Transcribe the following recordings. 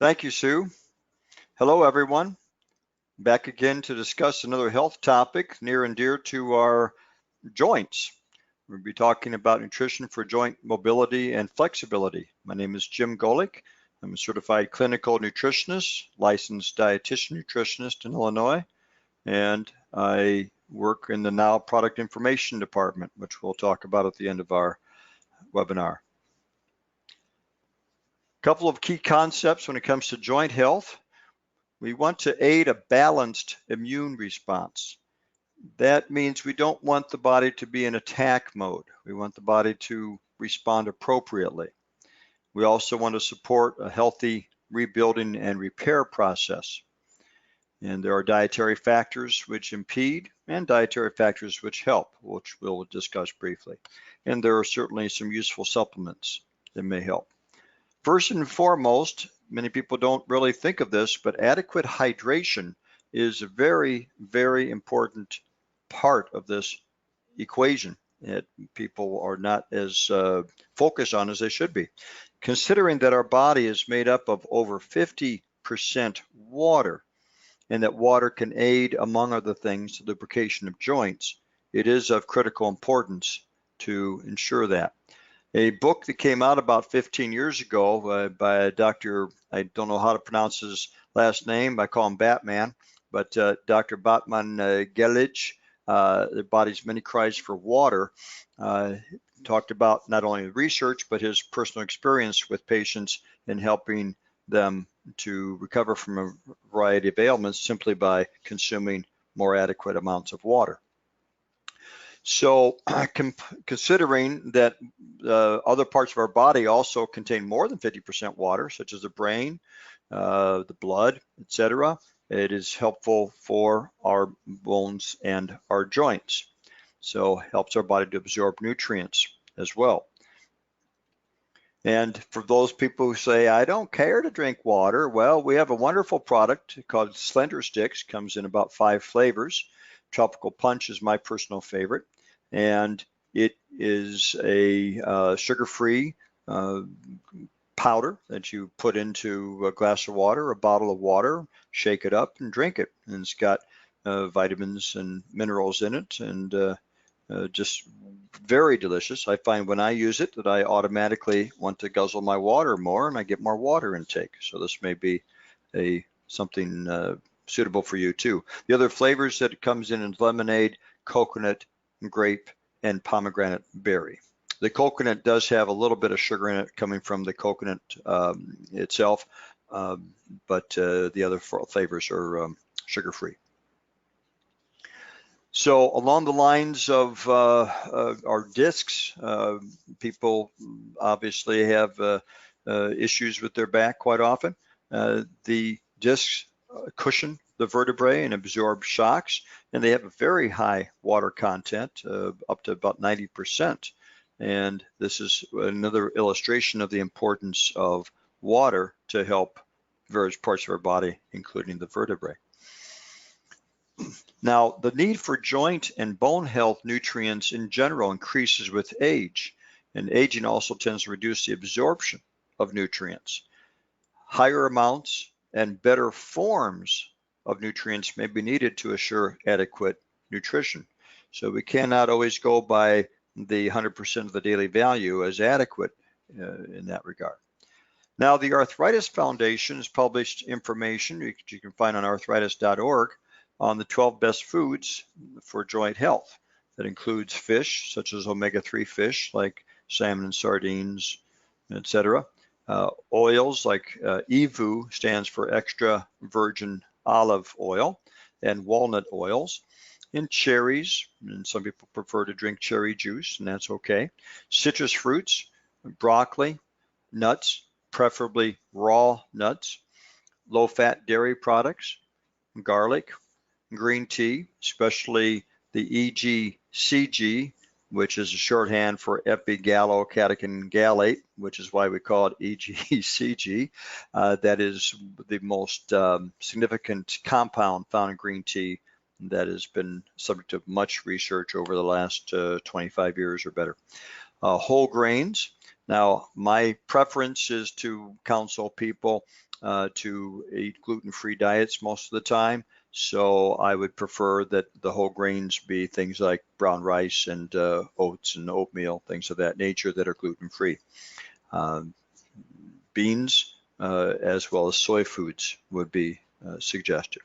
Thank you, Sue. Hello, everyone. Back again to discuss another health topic near and dear to our joints. We'll be talking about nutrition for joint mobility and flexibility. My name is Jim Golick. I'm a certified clinical nutritionist, licensed dietitian nutritionist in Illinois, and I work in the Now Product Information Department, which we'll talk about at the end of our webinar. Couple of key concepts when it comes to joint health. We want to aid a balanced immune response. That means we don't want the body to be in attack mode. We want the body to respond appropriately. We also want to support a healthy rebuilding and repair process. And there are dietary factors which impede and dietary factors which help, which we'll discuss briefly. And there are certainly some useful supplements that may help. First and foremost, many people don't really think of this, but adequate hydration is a very, very important part of this equation that people are not as focused on as they should be. Considering that our body is made up of over 50% water, and that water can aid, among other things, the lubrication of joints, it is of critical importance to ensure that. A book that came out about 15 years ago by a Dr. I don't know how to pronounce his last name. I call him Batman, but Dr. Batman Gelic, The Body's Many Cries for Water, talked about not only the research, but his personal experience with patients in helping them to recover from a variety of ailments simply by consuming more adequate amounts of water. So considering that other parts of our body also contain more than 50% water, such as the brain, the blood, etc., it is helpful for our bones and our joints. So helps our body to absorb nutrients as well. And for those people who say, I don't care to drink water, well, we have a wonderful product called Slender Sticks, comes in about 5 flavors. Tropical Punch is my personal favorite, and it is a sugar-free powder that you put into a glass of water, a bottle of water, shake it up and drink it. And it's got vitamins and minerals in it, and just very delicious. I find when I use it that I automatically want to guzzle my water more, and I get more water intake. So this may be something suitable for you too. The other flavors that it comes in is lemonade, coconut, grape, and pomegranate berry. The coconut does have a little bit of sugar in it coming from the coconut itself, but the other flavors are sugar-free. So along the lines of our discs, people obviously have issues with their back quite often. The discs cushion the vertebrae and absorb shocks, and they have a very high water content, up to about 90%. And this is another illustration of the importance of water to help various parts of our body, including the vertebrae. Now, the need for joint and bone health nutrients in general increases with age, and aging also tends to reduce the absorption of nutrients. Higher amounts and better forms of nutrients may be needed to assure adequate nutrition. So we cannot always go by the 100% of the daily value as adequate in that regard. Now, the Arthritis Foundation has published information you can find on arthritis.org on the 12 best foods for joint health. That includes fish, such as omega-3 fish, like salmon and sardines, etc. Oils like EVU stands for extra virgin olive oil, and walnut oils, and cherries, and some people prefer to drink cherry juice, and that's okay. Citrus fruits, broccoli, nuts, preferably raw nuts, low-fat dairy products, garlic, green tea, especially the EGCG, which is a shorthand for epigallocatechin gallate, which is why we call it EGCG. That is the most significant compound found in green tea that has been subject to much research over the last 25 years or better. Whole grains. Now, my preference is to counsel people to eat gluten-free diets most of the time. So I would prefer that the whole grains be things like brown rice and oats and oatmeal, things of that nature that are gluten-free. Beans as well as soy foods would be suggested.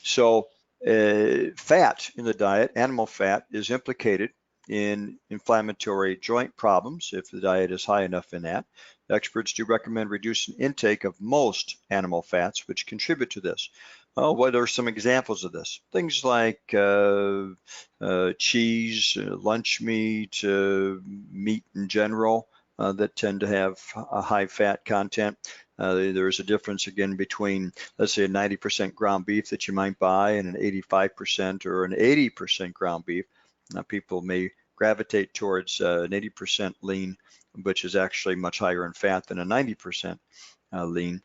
So fat in the diet, animal fat, is implicated in inflammatory joint problems if the diet is high enough in that. Experts do recommend reducing intake of most animal fats, which contribute to this. What are some examples of this? Things like cheese, lunch meat, meat in general that tend to have a high fat content. There's a difference again between, let's say, a 90% ground beef that you might buy and an 85% or an 80% ground beef. People may gravitate towards an 80% lean, which is actually much higher in fat than a 90% lean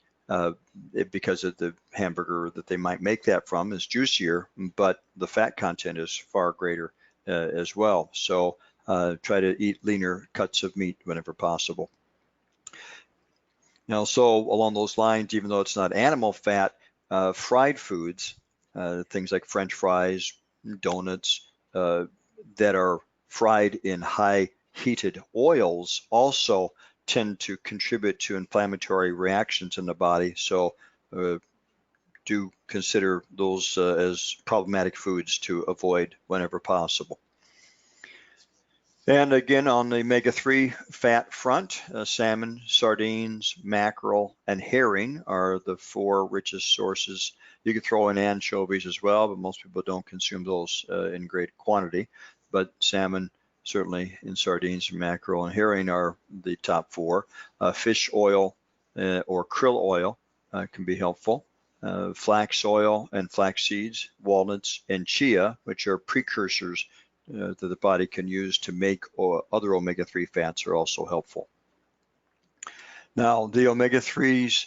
because of the hamburger that they might make that from is juicier, but the fat content is far greater as well. So try to eat leaner cuts of meat whenever possible. Now, so along those lines, even though it's not animal fat, fried foods, things like French fries, donuts, that are fried in high heated oils also tend to contribute to inflammatory reactions in the body. So do consider those as problematic foods to avoid whenever possible. And again, on the omega-3 fat front, salmon, sardines, mackerel, and herring are the 4 richest sources. You could throw in anchovies as well, but most people don't consume those in great quantity. But salmon, certainly, in sardines, mackerel, and herring are the top 4. Fish oil or krill oil can be helpful. Flax oil and flax seeds, walnuts, and chia, which are precursors that the body can use to make other omega-3 fats, are also helpful. Now, the omega-3s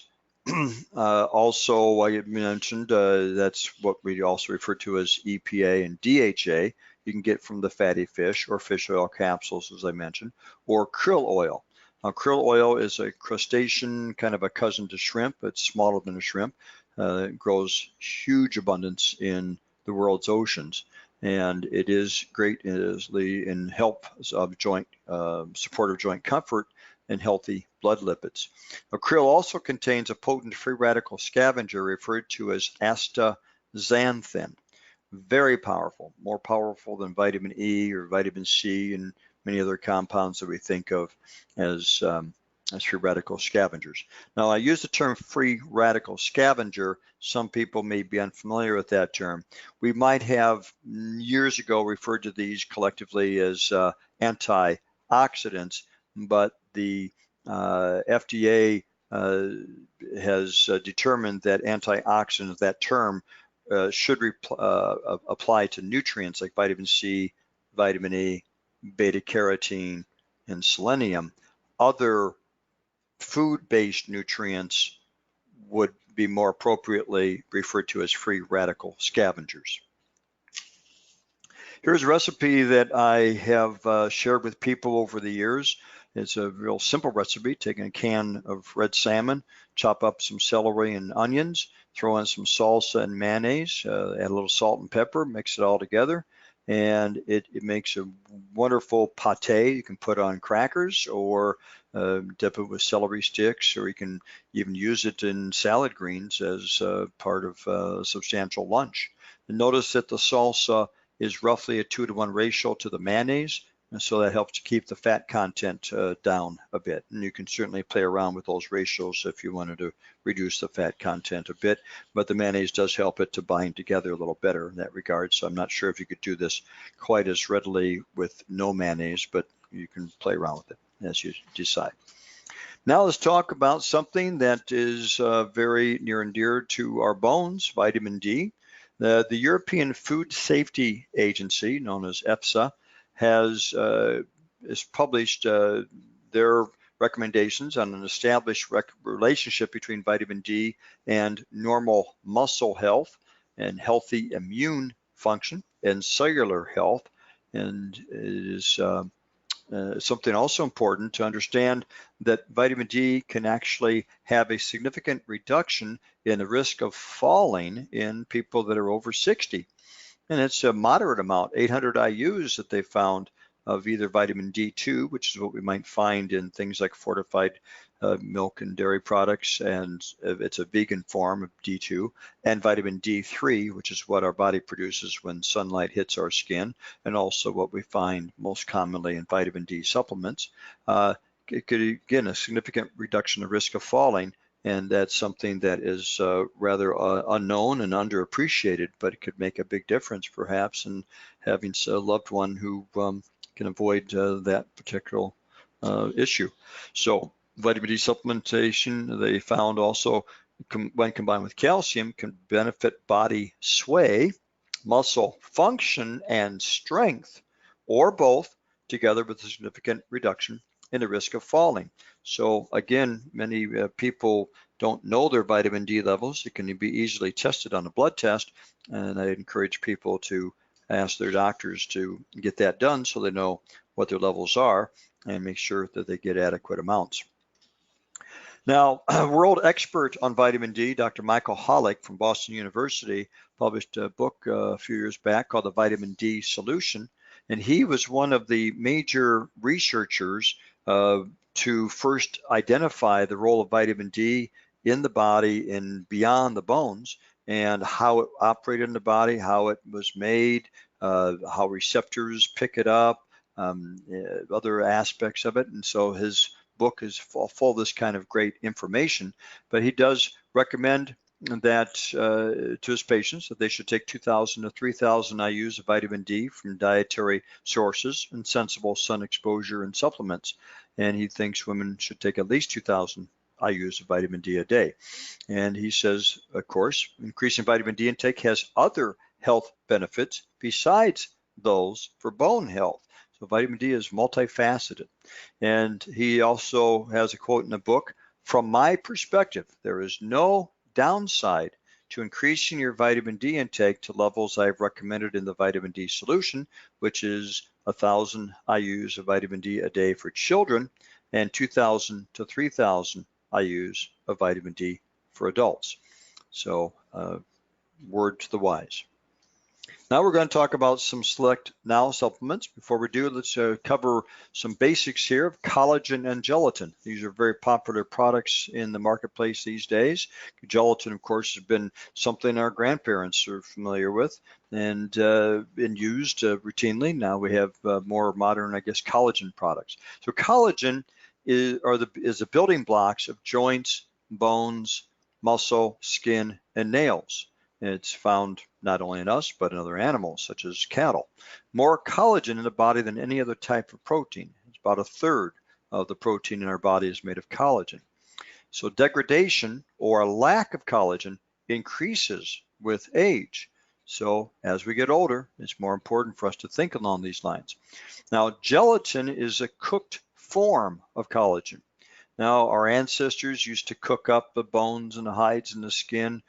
also, I mentioned, that's what we also refer to as EPA and DHA. You can get from the fatty fish or fish oil capsules, as I mentioned, or krill oil. Now, krill oil is a crustacean, kind of a cousin to shrimp. It's smaller than a shrimp. It grows huge abundance in the world's oceans. And it is great in help of joint, supportive joint comfort and healthy blood lipids. Now, krill also contains a potent free radical scavenger referred to as astaxanthin. Very powerful, more powerful than vitamin E or vitamin C and many other compounds that we think of as free radical scavengers. Now, I use the term free radical scavenger. Some people may be unfamiliar with that term. We might have years ago referred to these collectively as antioxidants, but the FDA has determined that antioxidants, that term, should apply to nutrients like vitamin C, vitamin E, beta carotene, and selenium. Other food-based nutrients would be more appropriately referred to as free radical scavengers. Here's a recipe that I have shared with people over the years. It's a real simple recipe. Taking a can of red salmon, chop up some celery and onions, throw in some salsa and mayonnaise, add a little salt and pepper, mix it all together, and it makes a wonderful pate. You can put on crackers or dip it with celery sticks, or you can even use it in salad greens as part of a substantial lunch. And notice that the salsa is roughly a 2-to-1 ratio to the mayonnaise, and so that helps to keep the fat content down a bit. And you can certainly play around with those ratios if you wanted to reduce the fat content a bit, but the mayonnaise does help it to bind together a little better in that regard. So I'm not sure if you could do this quite as readily with no mayonnaise, but you can play around with it as you decide. Now let's talk about something that is very near and dear to our bones, vitamin D. The European Food Safety Agency, known as EFSA, has published their recommendations on an established relationship between vitamin D and normal muscle health and healthy immune function and cellular health. And it is something also important to understand that vitamin D can actually have a significant reduction in the risk of falling in people that are over 60. And it's a moderate amount, 800 IUs that they found of either vitamin D2, which is what we might find in things like fortified milk and dairy products, and it's a vegan form of D2, and vitamin D3, which is what our body produces when sunlight hits our skin, and also what we find most commonly in vitamin D supplements. It could, again, a significant reduction of risk of falling, and that's something that is rather unknown and underappreciated, but it could make a big difference perhaps in having a loved one who can avoid that particular issue. So vitamin D supplementation, they found also when combined with calcium can benefit body sway, muscle function, and strength, or both, together with a significant reduction in the risk of falling. So again, many people don't know their vitamin D levels. It can be easily tested on a blood test, and I encourage people to ask their doctors to get that done so they know what their levels are and make sure that they get adequate amounts. Now, world expert on vitamin D, Dr. Michael Holick from Boston University, published a book a few years back called The Vitamin D Solution, and he was one of the major researchers to first identify the role of vitamin D in the body and beyond the bones, and how it operated in the body, how it was made, how receptors pick it up, other aspects of it. And so his book is full of this kind of great information, but he does recommend that to his patients that they should take 2,000 to 3,000 IUs of vitamin D from dietary sources and sensible sun exposure and supplements. And he thinks women should take at least 2,000 IUs of vitamin D a day. And he says, of course, increasing vitamin D intake has other health benefits besides those for bone health. So vitamin D is multifaceted. And he also has a quote in the book, "From my perspective, there is no downside to increasing your vitamin D intake to levels I've recommended in the vitamin D solution, which is 1,000 IUs of vitamin D a day for children and 2,000 to 3,000 IUs of vitamin D for adults." So word to the wise. Now we're going to talk about some select now supplements. Before we do, let's cover some basics here of collagen and gelatin. These are very popular products in the marketplace these days. Gelatin, of course, has been something our grandparents are familiar with and been used routinely. Now we have more modern, I guess, collagen products. So collagen is the building blocks of joints, bones, muscle, skin, and nails. It's found not only in us, but in other animals, such as cattle. More collagen in the body than any other type of protein. It's about 1/3 of the protein in our body is made of collagen. So degradation or a lack of collagen increases with age. So as we get older, it's more important for us to think along these lines. Now, gelatin is a cooked form of collagen. Now, our ancestors used to cook up the bones and the hides and the skin.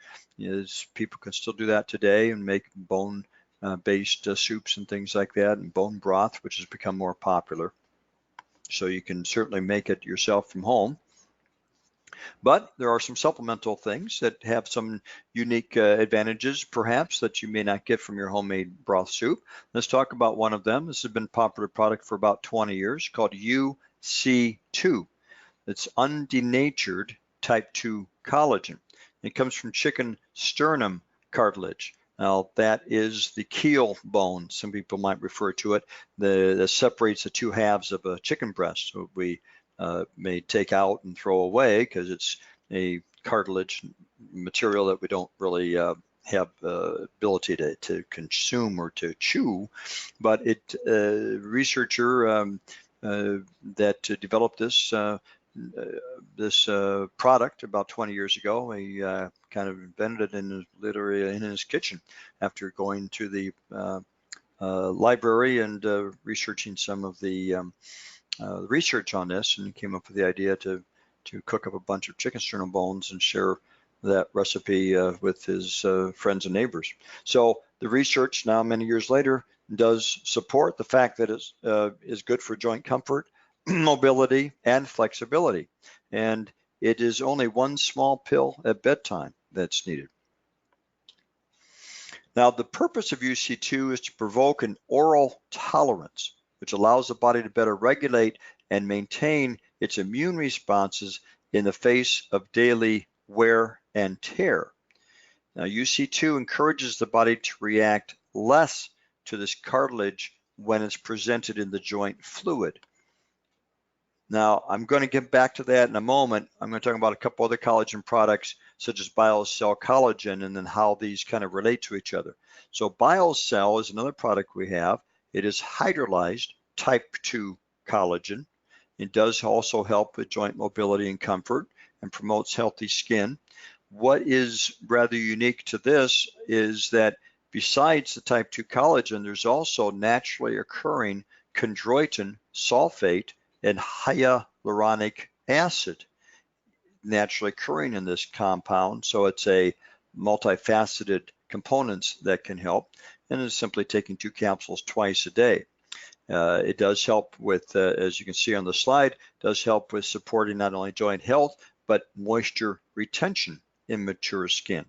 People can still do that today and make bone-based soups and things like that, and bone broth, which has become more popular. So you can certainly make it yourself from home. But there are some supplemental things that have some unique advantages, perhaps, that you may not get from your homemade broth soup. Let's talk about one of them. This has been a popular product for about 20 years called UC2. It's undenatured type 2 collagen. It comes from chicken sternum cartilage. Now that is the keel bone, some people might refer to it, that separates the two halves of a chicken breast. So we may take out and throw away because it's a cartilage material that we don't really have the ability to consume or to chew. But researcher that developed this product about 20 years ago. He kind of invented it literally in his kitchen after going to the library and researching some of the research on this, and came up with the idea to cook up a bunch of chicken sternum bones and share that recipe with his friends and neighbors. So the research now, many years later, does support the fact that it is good for joint comfort, mobility, and flexibility. And it is only one small pill at bedtime that's needed. Now, the purpose of UC2 is to provoke an oral tolerance, which allows the body to better regulate and maintain its immune responses in the face of daily wear and tear. Now, UC2 encourages the body to react less to this cartilage when it's presented in the joint fluid. Now, I'm going to get back to that in a moment. I'm going to talk about a couple other collagen products, such as BioCell Collagen, and then how these kind of relate to each other. So BioCell is another product we have. It is hydrolyzed type 2 collagen. It does also help with joint mobility and comfort and promotes healthy skin. What is rather unique to this is that besides the type 2 collagen, there's also naturally occurring chondroitin sulfate and hyaluronic acid naturally occurring in this compound. So it's a multifaceted components that can help, and it's simply taking 2 capsules twice a day. It does help with, as you can see on the slide, does help with supporting not only joint health, but moisture retention in mature skin.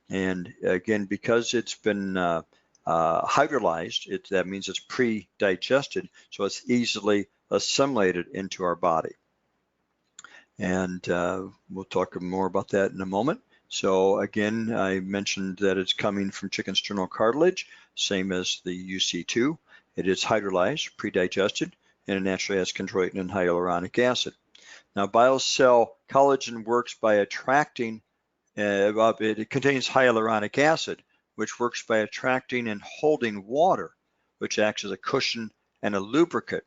And again, because it's been hydrolyzed, that means it's pre-digested, so it's easily assimilated into our body. And we'll talk more about that in a moment. So again, I mentioned that it's coming from chicken sternal cartilage, same as the UC2. It is hydrolyzed, pre-digested, and it naturally has chondroitin and hyaluronic acid. Now, BioCell Collagen works by attracting, it contains hyaluronic acid, which works by attracting and holding water, which acts as a cushion and a lubricant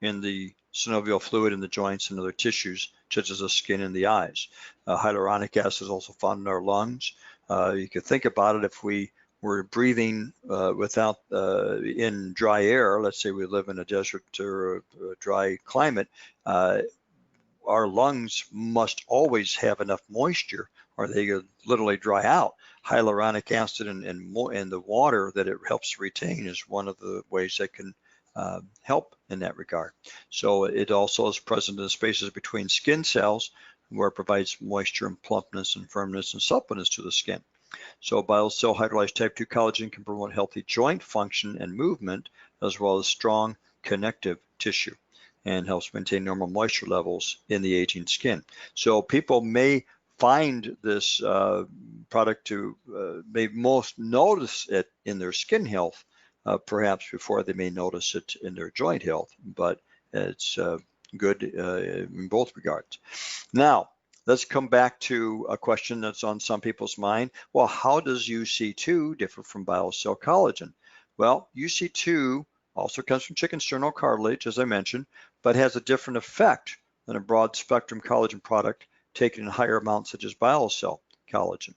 in the synovial fluid in the joints and other tissues, such as the skin and the eyes. Hyaluronic acid is also found in our lungs. You could think about it, if we were breathing in dry air, let's say we live in a desert or a dry climate, our lungs must always have enough moisture or they literally dry out. Hyaluronic acid and the water that it helps retain is one of the ways that can help in that regard. So it also is present in the spaces between skin cells, where it provides moisture and plumpness and firmness and suppleness to the skin. So BioCell hydrolyzed type 2 collagen can promote healthy joint function and movement, as well as strong connective tissue, and helps maintain normal moisture levels in the aging skin. So people may find this product to may most notice it in their skin health, perhaps before they may notice it in their joint health, but it's good in both regards. Now, let's come back to a question that's on some people's mind. Well, how does UC2 differ from BioCell Collagen? Well, UC2 also comes from chicken sternal cartilage, as I mentioned, but has a different effect than a broad spectrum collagen product taken in higher amounts, such as BioCell Collagen.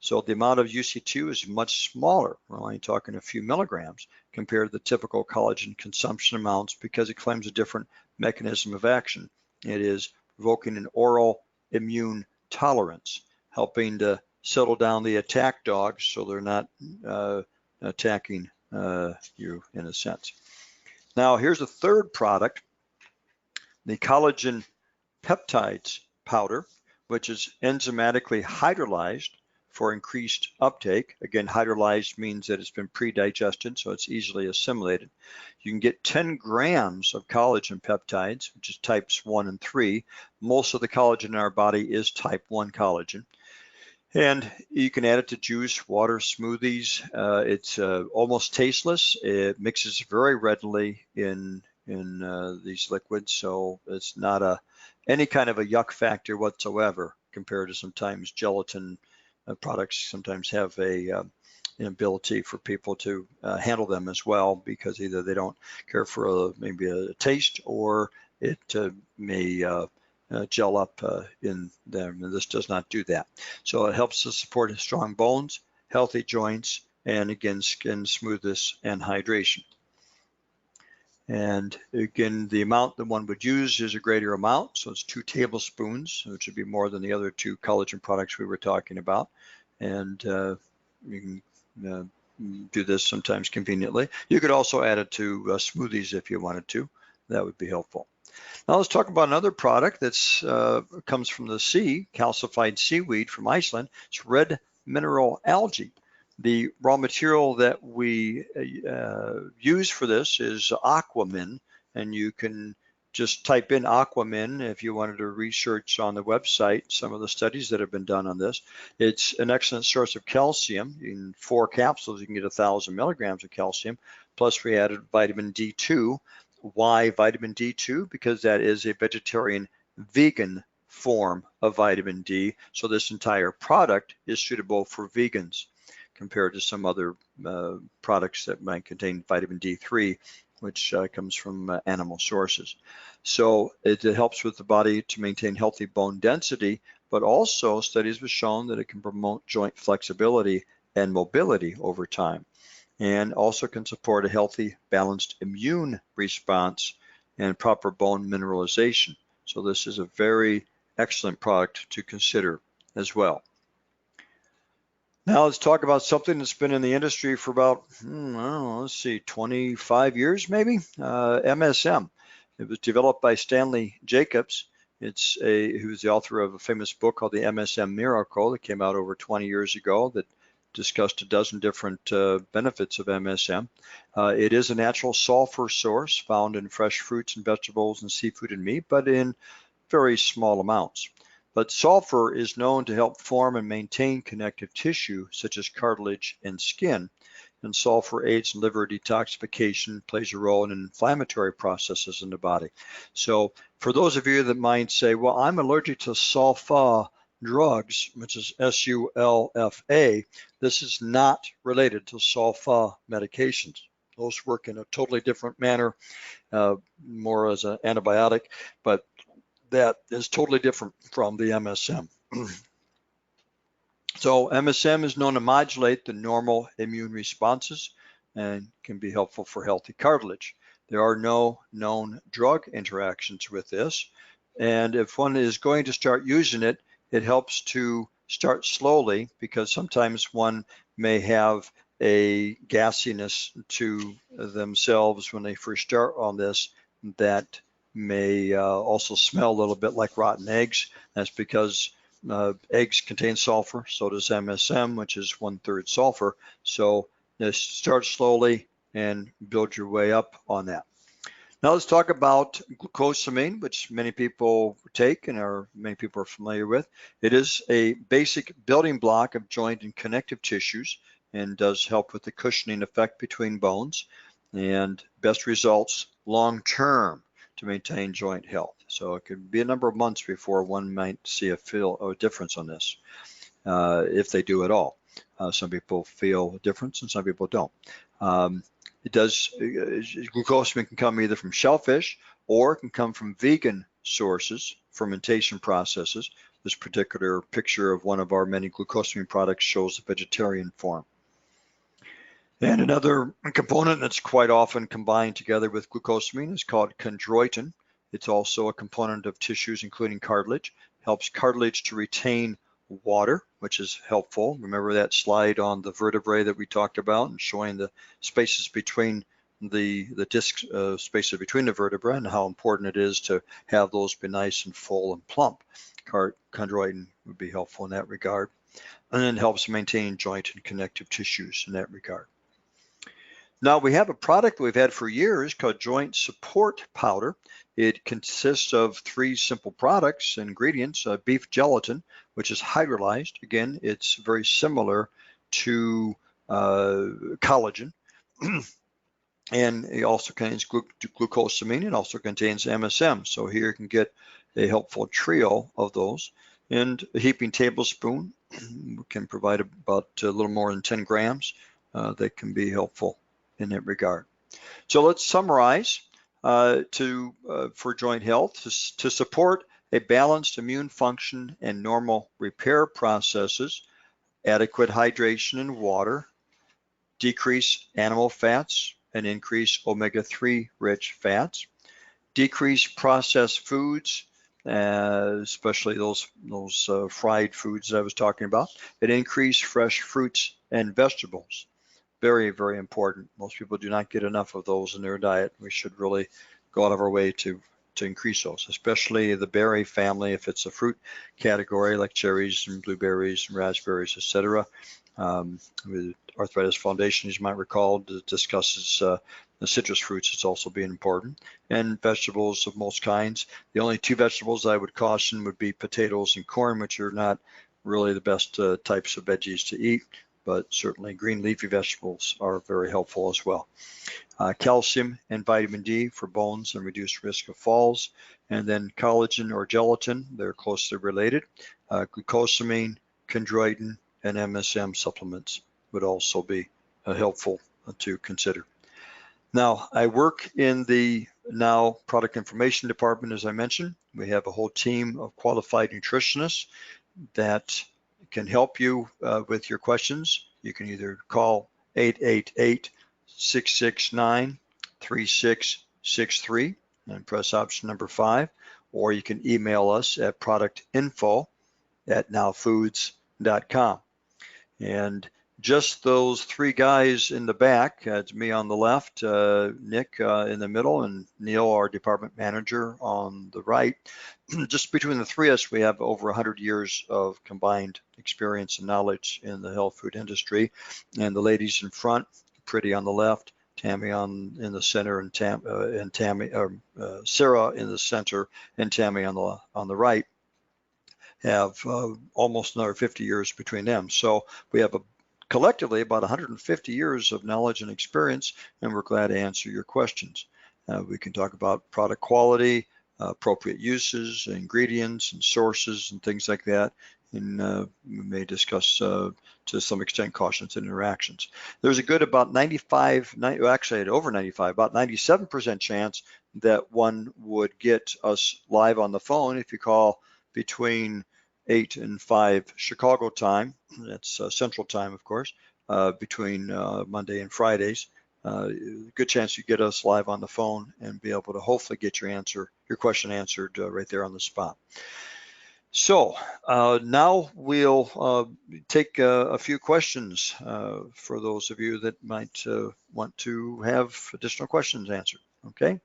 So the amount of UC2 is much smaller. We're only talking a few milligrams compared to the typical collagen consumption amounts, because it claims a different mechanism of action. It is provoking an oral immune tolerance, helping to settle down the attack dogs so they're not attacking you in a sense. Now, here's a third product, the collagen peptides powder, which is enzymatically hydrolyzed for increased uptake. Again, hydrolyzed means that it's been pre-digested, so it's easily assimilated. You can get 10 grams of collagen peptides, which is types 1 and 3. Most of the collagen in our body is type 1 collagen. And you can add it to juice, water, smoothies. It's almost tasteless. It mixes very readily in these liquids, so it's not any kind of a yuck factor whatsoever compared to sometimes gelatin products sometimes have an ability for people to handle them as well, because either they don't care for maybe a taste, or it may gel up in them, and this does not do that. So it helps to support strong bones, healthy joints, and again, skin smoothness and hydration. And again, the amount that one would use is a greater amount, so it's 2 tablespoons, which would be more than the other 2 collagen products we were talking about. And you can do this sometimes conveniently. You could also add it to smoothies if you wanted to. That would be helpful. Now let's talk about another product that's comes from the sea, calcified seaweed from Iceland. It's red mineral algae. The raw material that we use for this is aquamin, and you can just type in aquamin if you wanted to research on the website some of the studies that have been done on this. It's an excellent source of calcium. In 4 capsules, you can get 1,000 milligrams of calcium. Plus, we added vitamin D2. Why vitamin D2? Because that is a vegetarian vegan form of vitamin D. So this entire product is suitable for vegans compared to some other products that might contain vitamin D3, which comes from animal sources. So it helps with the body to maintain healthy bone density, but also studies have shown that it can promote joint flexibility and mobility over time, and also can support a healthy, balanced immune response and proper bone mineralization. So this is a very excellent product to consider as well. Now let's talk about something that's been in the industry for about, I don't know, let's see, 25 years maybe, MSM. It was developed by Stanley Jacobs. He was the author of a famous book called The MSM Miracle that came out over 20 years ago that discussed a dozen different benefits of MSM. It is a natural sulfur source found in fresh fruits and vegetables and seafood and meat, but in very small amounts. But sulfur is known to help form and maintain connective tissue such as cartilage and skin. And sulfur aids in liver detoxification, plays a role in inflammatory processes in the body. So for those of you that might say, well, I'm allergic to sulfa drugs, which is SULFA, this is not related to sulfa medications. Those work in a totally different manner, more as an antibiotic, but that is totally different from the MSM. So MSM is known to modulate the normal immune responses and can be helpful for healthy cartilage. There are no known drug interactions with this, and if one is going to start using it, it helps to start slowly, because sometimes one may have a gassiness to themselves when they first start on this that may also smell a little bit like rotten eggs. That's because eggs contain sulfur, so does MSM, which is 1/3 sulfur. So just start slowly and build your way up on that. Now let's talk about glucosamine, which many people take and many people are familiar with. It is a basic building block of joint and connective tissues and does help with the cushioning effect between bones, and best results long-term to maintain joint health. So it could be a number of months before one might see a difference on this, if they do at all. Some people feel a difference and some people don't. Glucosamine can come either from shellfish or it can come from vegan sources, fermentation processes. This particular picture of one of our many glucosamine products shows the vegetarian form. And another component that's quite often combined together with glucosamine is called chondroitin. It's also a component of tissues, including cartilage. Helps cartilage to retain water, which is helpful. Remember that slide on the vertebrae that we talked about and showing the spaces between the disc spaces between the vertebrae and how important it is to have those be nice and full and plump. Chondroitin would be helpful in that regard, and then helps maintain joint and connective tissues in that regard. Now we have a product we've had for years called Joint Support Powder. It consists of 3 simple products, ingredients, beef gelatin, which is hydrolyzed. Again, it's very similar to collagen. And it also contains glucosamine. It also contains MSM. So here you can get a helpful trio of those. And a heaping tablespoon can provide about a little more than 10 grams that can be helpful in that regard. So let's summarize for joint health. To support a balanced immune function and normal repair processes, adequate hydration and water, decrease animal fats and increase omega-3 rich fats, decrease processed foods, especially those fried foods that I was talking about, and increase fresh fruits and vegetables. very, very important. Most people do not get enough of those in their diet. We should really go out of our way to increase those, especially the berry family. If it's a fruit category like cherries and blueberries and raspberries, etc. The Arthritis Foundation, as you might recall, discusses the citrus fruits as also being important, and vegetables of most kinds. The only two vegetables I would caution would be potatoes and corn, which are not really the best types of veggies to eat, but certainly green leafy vegetables are very helpful as well. Calcium and vitamin D for bones and reduced risk of falls, and then collagen or gelatin, they're closely related. Glucosamine, chondroitin, and MSM supplements would also be helpful to consider. Now, I work in the now product information department, as I mentioned. We have a whole team of qualified nutritionists that can help you with your questions. You can either call 888-669-3663 and press option number 5, or you can email us at productinfo@nowfoods.com. And just those three guys in the back, it's me on the left, Nick in the middle, and Neil, our department manager, on the right. Just between the three of us, we have over 100 years of combined experience and knowledge in the health food industry. And the ladies in front, Pretty on the left, Tammy in the center, and Sarah in the center, and Tammy on the right, have almost another 50 years between them. So we have collectively about 150 years of knowledge and experience, and we're glad to answer your questions. We can talk about product quality, appropriate uses, ingredients, and sources, and things like that. And we may discuss to some extent cautions and interactions. There's a good about 97% chance that one would get us live on the phone if you call between 8 and 5 Chicago time. That's Central time, of course, between Monday and Fridays. Good chance you get us live on the phone and be able to hopefully get your question answered right there on the spot. So now we'll take a few questions for those of you that might want to have additional questions answered. Okay.